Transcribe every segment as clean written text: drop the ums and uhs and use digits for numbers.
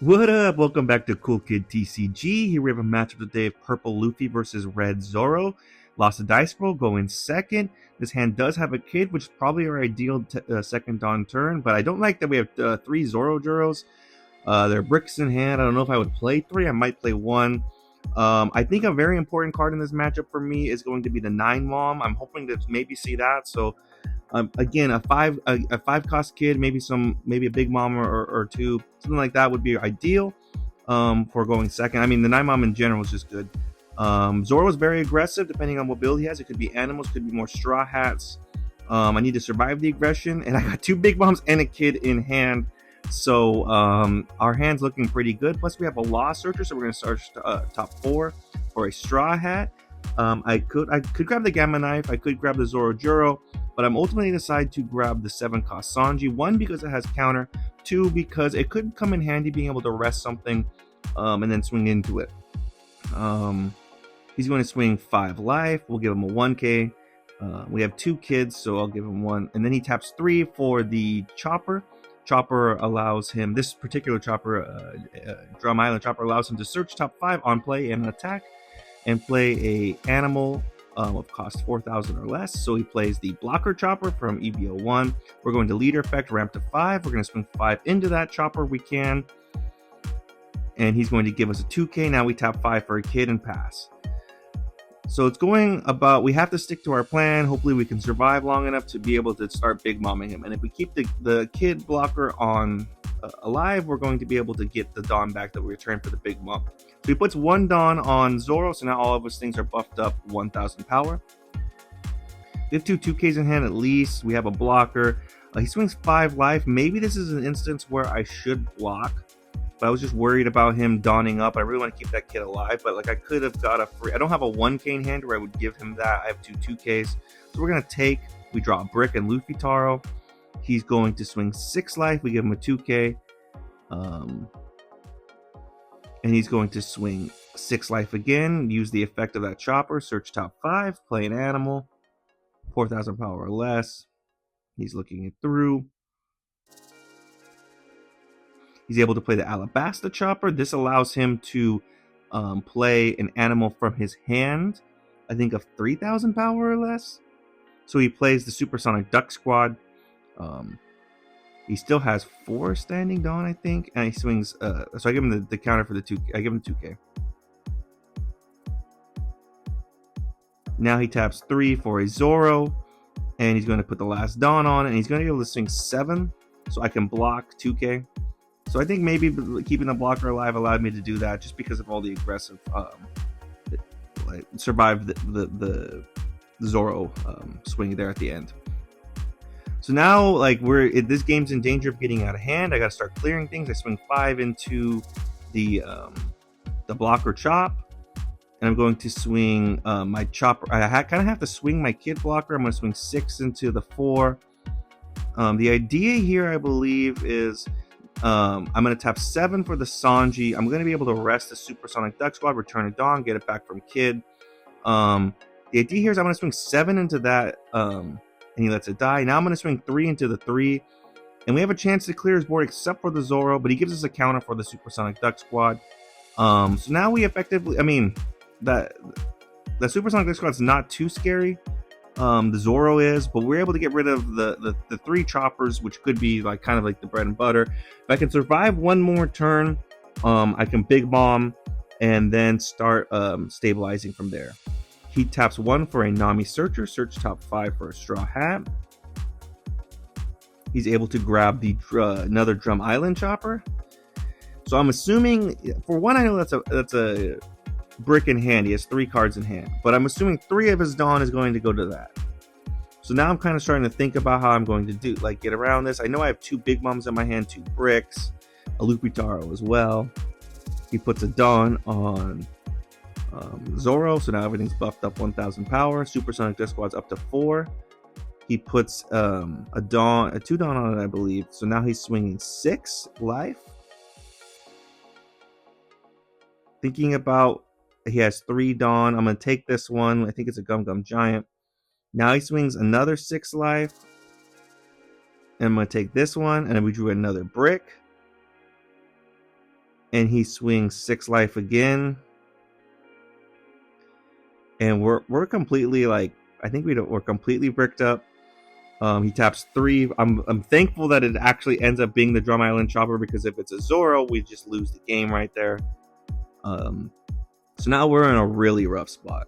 What up? Welcome back to Cool Kid TCG. Here we have a matchup today of Purple Luffy versus Red Zoro. Lost a dice roll, going second. This hand does have a kid, which is probably our ideal second on turn, but I don't like that we have three Zoro Juros. They're bricks in hand. I don't know if I would play three. I might play one. I think a very important card in this matchup for me is going to be the 9 Mom. I'm hoping to maybe see that. So again, a five cost kid, maybe a big mom or two, something like that would be ideal for going second. I mean, the 9 Mom in general is just good. Zoro is very aggressive depending on what build he has. It could be animals, could be more straw hats. I need to survive the aggression, and I got 2 big moms and a kid in hand. So our hand's looking pretty good. Plus we have a Law Searcher, so we're going to search top 4 for a straw hat. I could grab the Gamma Knife. I could grab the Zoro Juro, but I'm ultimately decide to grab the 7 cost Sanji. 1, because it has counter. 2, because it could come in handy being able to rest something and then swing into it. He's going to swing 5 life. We'll give him a 1k. We have 2 kids, so I'll give him 1. And then he taps 3 for the Chopper. Chopper allows him, this particular Chopper, Drum Island Chopper, allows him to search top 5 on play and attack, and play a animal of cost 4,000 or less. So he plays the Blocker Chopper from EVO 1. We're going to Leader Effect, ramp to 5. We're going to swing 5 into that Chopper we can. And he's going to give us a 2k. Now we tap 5 for a kid and pass. So it's going about, we have to stick to our plan. Hopefully we can survive long enough to be able to start big momming him. And if we keep the kid blocker on alive, we're going to be able to get the Dawn back that we returned for the big mom. So he puts 1 Dawn on Zoro, so now all of his things are buffed up 1,000 power. We have 2 2Ks in hand at least. We have a blocker. He swings 5 life. Maybe this is an instance where I should block, but I was just worried about him dawning up. I really want to keep that kid alive, but like I could have got a free. I don't have a 1k in hand where I would give him that. I have 2 2Ks. So we're going to take, we draw a brick and Luffy Taro. He's going to swing 6 life. We give him a 2k. And he's going to swing 6 life again. Use the effect of that Chopper. Search top 5. Play an animal. 4,000 power or less. He's looking it through. He's able to play the Alabasta Chopper. This allows him to play an animal from his hand, I think of 3,000 power or less. So he plays the Supersonic Duck Squad. He still has 4 standing Dawn, I think, and he swings. So I give him the counter for the 2. I give him 2k. Now he taps 3 for a Zoro, and he's going to put the last Dawn on, and he's going to be able to swing 7, so I can block 2k. So I think maybe keeping the blocker alive allowed me to do that just because of all the aggressive, survive the Zoro swing there at the end. So now, like, this game's in danger of getting out of hand. I got to start clearing things. I swing 5 into the blocker chop, and I'm going to swing my chopper. I kind of have to swing my kid blocker. I'm going to swing 6 into the 4. The idea here, I believe, is I'm going to tap 7 for the Sanji. I'm going to be able to rest the Supersonic Duck Squad, return a Dawn, get it back from Kid. The idea here is I'm going to swing 7 into that, and he lets it die. Now I'm going to swing 3 into the 3, and we have a chance to clear his board except for the Zoro, but he gives us a counter for the Supersonic Duck Squad. So now we effectively, I mean, the Supersonic Duck Squad's not too scary. The Zoro is, but we're able to get rid of the 3 choppers, which could be like kind of like the bread and butter. If I can survive one more turn, I can big bomb and then start stabilizing from there. He taps 1 for a Nami Searcher, search top 5 for a Straw Hat. He's able to grab the another Drum Island Chopper. So I'm assuming, for one, I know that's a brick in hand. He has 3 cards in hand, but I'm assuming 3 of his Dawn is going to go to that. So now I'm kind of starting to think about how I'm going to get around this. I know I have 2 big moms in my hand, 2 bricks, a Luffy Taro as well. He puts a Dawn on Zoro, so now everything's buffed up 1,000 power. Supersonic Duck Squad's up to 4. He puts a 2 Dawn on it, I believe. So now he's swinging 6 life. Thinking about, he has 3 Dawn. I'm going to take this one. I think it's a Gum Gum Giant. Now he swings another 6 life. And I'm going to take this one, and then we drew another brick. and he swings 6 life again. And we're completely like, I think we're completely bricked up. He taps 3. I'm thankful that it actually ends up being the Drum Island Chopper, because if it's a Zoro, we just lose the game right there. So now we're in a really rough spot.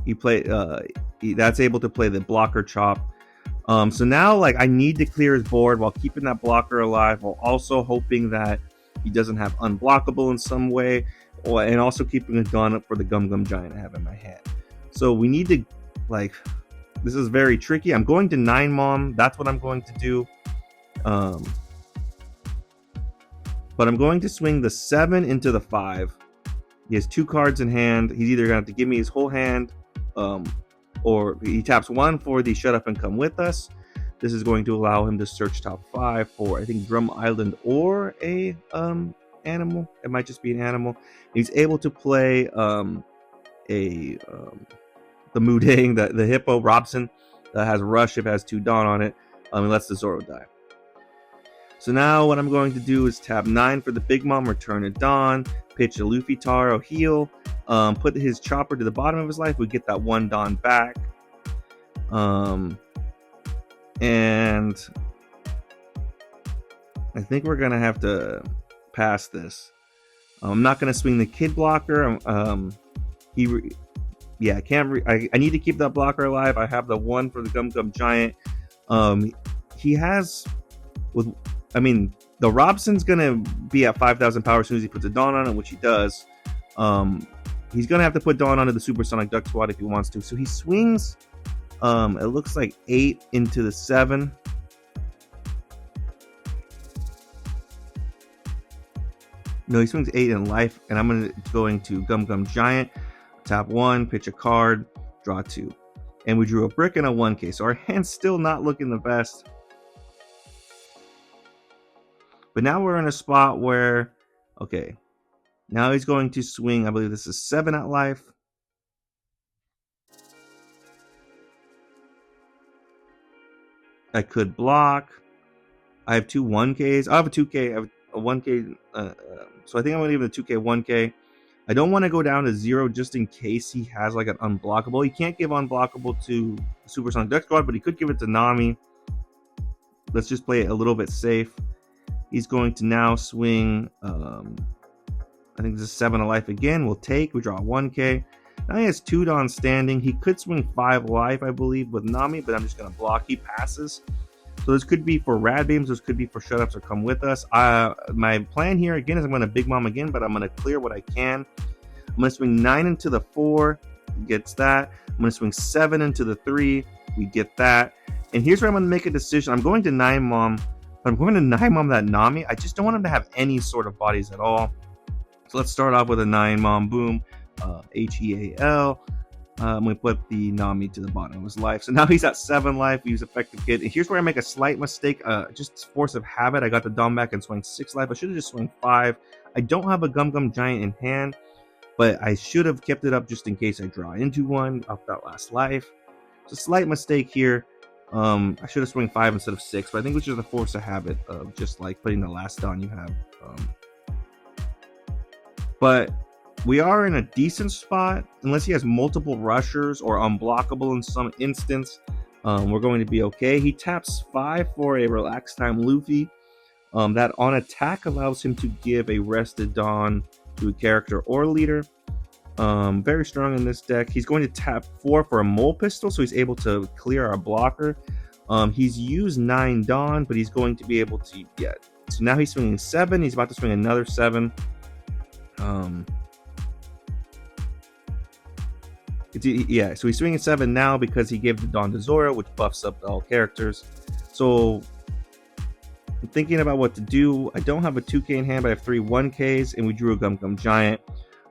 That's able to play the blocker chop. So now, like, I need to clear his board while keeping that blocker alive, while also hoping that he doesn't have unblockable in some way, and also keeping a gun up for the Gum Gum Giant I have in my hand. So we need to, like, this is very tricky. I'm going to 9 Mom. That's what I'm going to do. But I'm going to swing the 7 into the 5. He has 2 cards in hand. He's either going to have to give me his whole hand, or he taps 1 for the Shut Up and Come With Us. This is going to allow him to search top 5 for, I think, Drum Island or a animal. It might just be an animal. He's able to play the Mudang, the Hippo Robson, that has Rush if it has 2 Dawn on it. And lets the Zoro die. So now what I'm going to do is tap 9 for the Big Mom, return a Dawn, pitch a Luffy Taro, heal, put his chopper to the bottom of his life. We get that 1 Dawn back. And I think we're gonna have to pass this. I'm not gonna swing the kid blocker. I can't. I need to keep that blocker alive. I have the 1 for the Gum Gum Giant. He has the Robson's gonna be at 5,000 power as soon as he puts a Dawn on it, which he does. He's gonna have to put Dawn onto the Supersonic Duck Squad if he wants to. So he swings. It looks like 8 into the 7. No, he swings 8 in life, and I'm going to Gum Gum Giant, tap 1, pitch a card, draw 2, and we drew a brick and a 1K. So our hand's still not looking the best, but now we're in a spot where, okay, now he's going to swing. I believe this is 7 at life. I could block. I have 2 1Ks. I have a 2K. I have a 1K. So I think I'm going to give him a 2K 1K. I don't want to go down to 0 just in case he has like an unblockable. He can't give unblockable to Supersonic Duck Squad, but he could give it to Nami. Let's just play it a little bit safe. He's going to now swing. I think this is 7 of life again. We'll take. We draw a 1K. Now he has 2 Dawn standing. He could swing 5 life, I believe, with Nami, but I'm just going to block. He passes. So this could be for Rad Beams. This could be for Shut Ups or Come With Us. My plan here, again, is I'm going to Big Mom again, but I'm going to clear what I can. I'm going to swing 9 into the 4. He gets that. I'm going to swing 7 into the 3. We get that. And here's where I'm going to make a decision. I'm going to 9 Mom, but I'm going to 9 Mom that Nami. I just don't want him to have any sort of bodies at all. So let's start off with a 9 Mom. Boom. Heal. I'm going to put the Nami to the bottom of his life. So now he's at 7 life. We use Effective Kid. And here's where I make a slight mistake. Just force of habit. I got the Dawn back and swing 6 life. I should have just swung 5. I don't have a Gum Gum Giant in hand, but I should have kept it up just in case I draw into one off that last life. It's a slight mistake here. I should have swung 5 instead of 6, but I think it was just a force of habit of just like putting the last Dawn you have. But we are in a decent spot. Unless he has multiple rushers or unblockable in some instance, we're going to be okay. He taps 5 for a Relax Time Luffy. That on attack allows him to give a Rested Dawn to a character or leader. Very strong in this deck. He's going to tap 4 for a Mole Pistol, so he's able to clear our blocker. He's used 9 Dawn, but he's going to be able to get. So now he's swinging 7. He's about to swing another 7. So he's swinging 7 now because he gave the Dawn to Zoro, which buffs up all characters. So I'm thinking about what to do. I don't have a 2K in hand, but I have 3 1Ks, and we drew a Gum Gum Giant.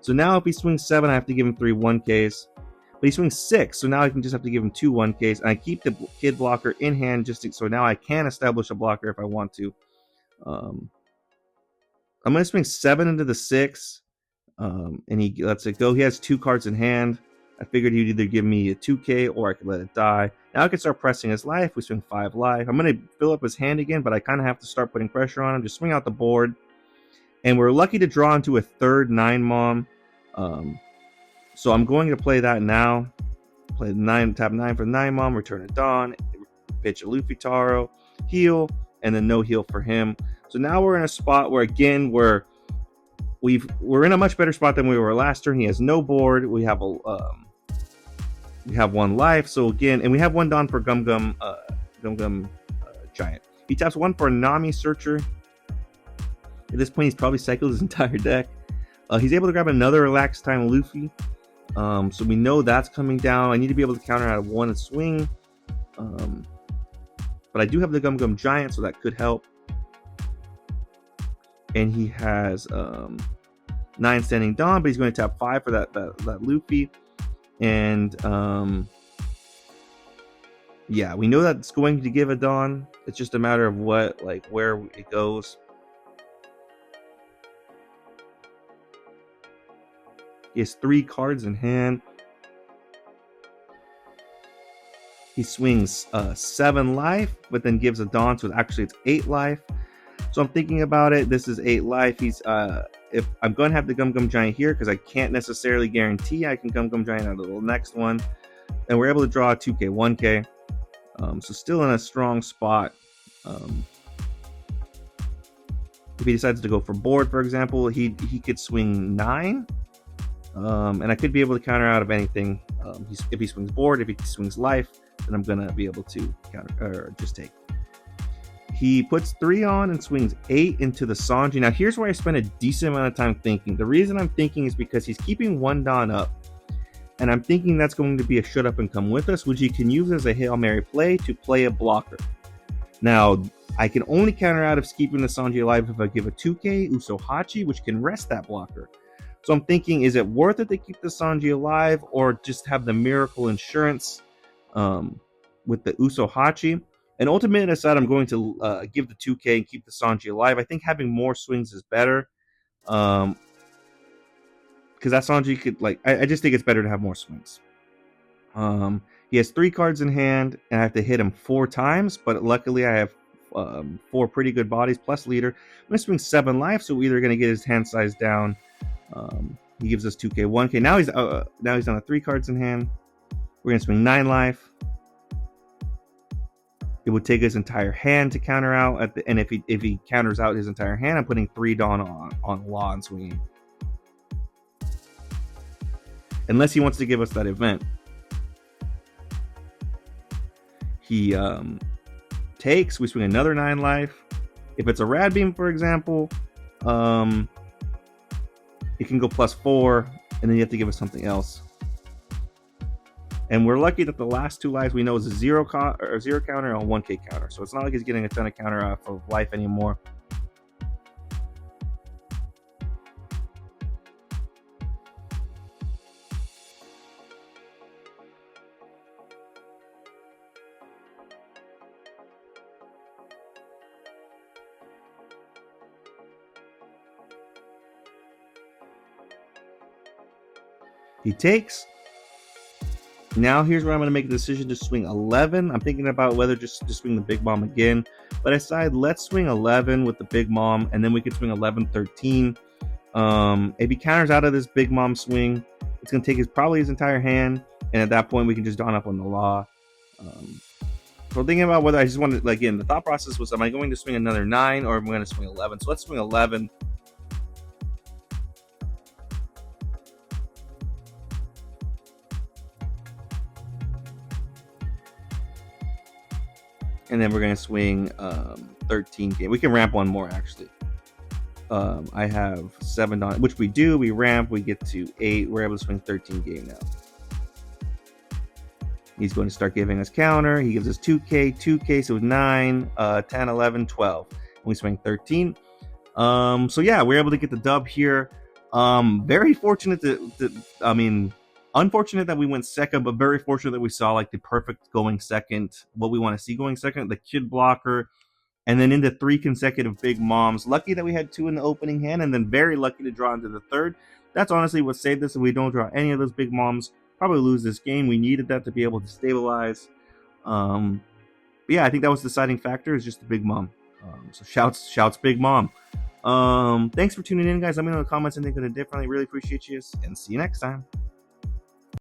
So now if he swings 7, I have to give him 3 1Ks. But he swings 6, so now I can just have to give him 2 1Ks. And I keep the kid blocker in hand so now I can establish a blocker if I want to. I'm going to swing 7 into the 6, and he lets it go. He has 2 cards in hand. I figured he'd either give me a 2K or I could let it die. Now I can start pressing his life. We swing 5 life. I'm going to fill up his hand again, but I kind of have to start putting pressure on him. Just swing out the board. And we're lucky to draw into a third 9 mom. So I'm going to play that now. Play the 9, tap 9 for the 9 mom, return a Dawn, pitch a Luffy Taro, heal, and then no heal for him. So now we're in a spot where, again, we're in a much better spot than we were last turn. He has no board. We have one life. So again, and we have one Dawn for Gum Gum Giant. He taps 1 for a Nami Searcher. At this point, he's probably cycled his entire deck. He's able to grab another Relaxed Time Luffy. So we know that's coming down. I need to be able to counter out of 1 and swing. But I do have the Gum Gum Giant, so that could help. And he has 9 Standing Dawn, but he's going to tap 5 for that Luffy. And yeah, we know that's going to give a Dawn. It's just a matter of where it goes. He has 3 cards in hand. He swings 7 life, but then gives a Dawn, so actually it's 8 life. So I'm thinking about it. This is 8 life. He's if I'm going to have the Gum Gum Giant here because I can't necessarily guarantee I can Gum Gum Giant out of the next one. And we're able to draw a 2K, 1K. So still in a strong spot. If he decides to go for board, for example, he could swing 9. And I could be able to counter out of anything. If he swings board, if he swings life, then I'm going to be able to counter or just take. He puts 3 on and swings 8 into the Sanji. Now, here's where I spent a decent amount of time thinking. The reason I'm thinking is because he's keeping 1 Dawn up. And I'm thinking that's going to be a shut up and come with us, which he can use as a Hail Mary play to play a blocker. Now, I can only counter out of keeping the Sanji alive if I give a 2K Usohachi, which can rest that blocker. So I'm thinking, is it worth it to keep the Sanji alive or just have the Miracle Insurance with the Usohachi? And ultimately, I decided I'm going to give the 2K and keep the Sanji alive. I think having more swings is better. Because that Sanji could, I just think it's better to have more swings. He has 3 cards in hand, and I have to hit him 4 times. But luckily, I have 4 pretty good bodies plus leader. I'm going to swing 7 life, so we're either going to get his hand size down. He gives us 2K, 1K. Now he's down to 3 cards in hand. We're going to swing 9 life. It would take his entire hand to counter out. And if he counters out his entire hand, I'm putting 3 Dawn on Law and swinging. Unless he wants to give us that event. He takes. We swing another 9 life. If it's a Rad Beam, for example, it can go +4, and then you have to give us something else. And we're lucky that the last 2 lives we know is a 0 counter and a 1K counter. So it's not like he's getting a ton of counter off of life anymore. He takes. Now here's where I'm going to make a decision to swing 11. I'm thinking about whether just to swing the Big Mom again. But I decided let's swing 11 with the Big Mom, and then we could swing 11, 13. If he counters out of this Big Mom swing, it's going to take probably his entire hand. And at that point, we can just Dawn up on the Law. So I'm thinking about whether I just want to, again, the thought process was, am I going to swing another 9 or am I going to swing 11? So let's swing 11. And then we're going to swing 13 game. We can ramp 1 more, actually. I have 7 Dawn, which we do. We ramp. We get to 8. We're able to swing 13 game now. He's going to start giving us counter. He gives us 2K, so 9, 10, 11, 12. And we swing 13. So yeah, we're able to get the dub here. Very fortunate unfortunate that we went second, but very fortunate that we saw the perfect going second, what we want to see going second, the kid blocker, and then into 3 consecutive Big Moms. Lucky that we had 2 in the opening hand, and then very lucky to draw into the third. That's honestly what saved us. If we don't draw any of those Big Moms, probably lose this game. We needed that to be able to stabilize. But yeah, I think that was the deciding factor, is just the Big Mom. So shouts Big Mom. Thanks for tuning in, guys. Let me know in the comments anything could have differently. Really appreciate you, and see you next time.